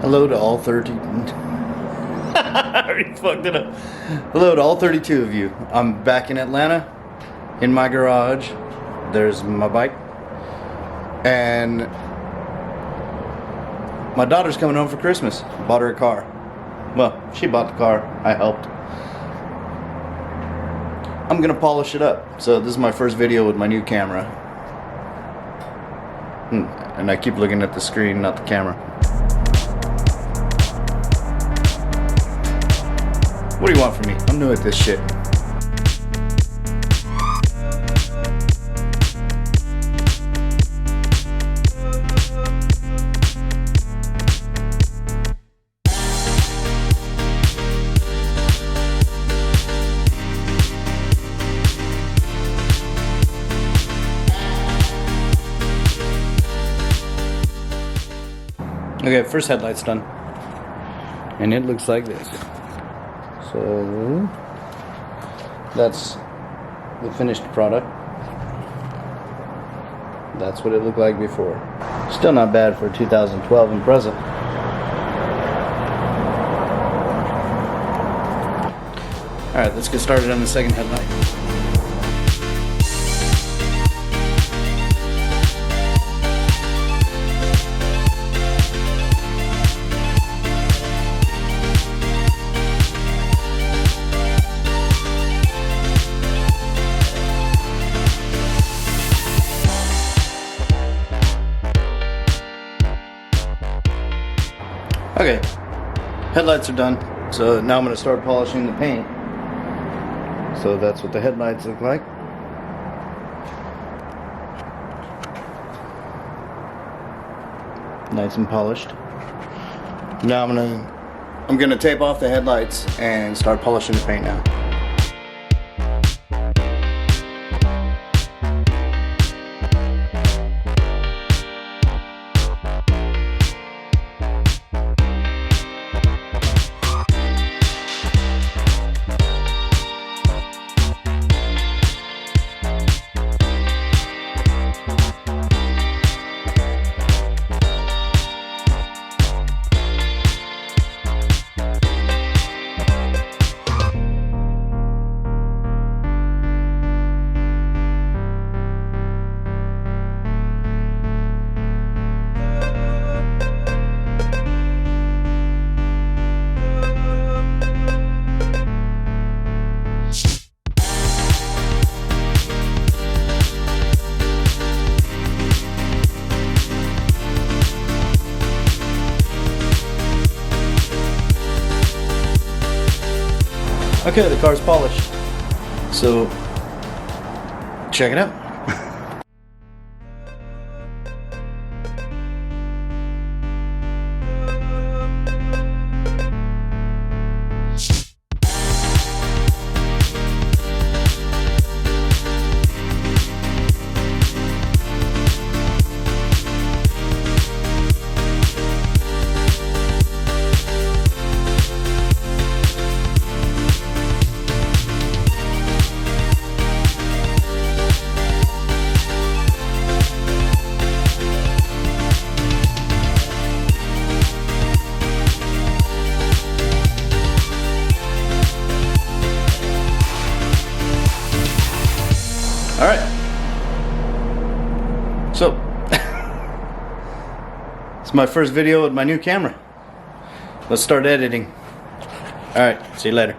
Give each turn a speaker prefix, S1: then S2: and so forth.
S1: Hello to all 30. I already fucked it up. Hello to all 32 of you. I'm back in Atlanta, in my garage. There's my bike. And my daughter's coming home for Christmas. Bought her a car. Well, she bought the car. I helped. I'm gonna polish it up. So this is my first video with my new camera. And I keep looking at the screen, not the camera. What do you want from me? I'm new at this shit. Okay, first headlight's done. And it looks like this. So that's the finished product. That's what it looked like before. Still not bad for a 2012 Impreza. Alright, let's get started on the second headlight. Okay, headlights are done, so now I'm going to start polishing the paint. So that's what the headlights look like. Nice and polished. Now I'm gonna tape off the headlights and start polishing the paint now. Okay, the car's polished. So, check it out. Alright, so it's my first video with my new camera. Let's start editing. Alright, see you later.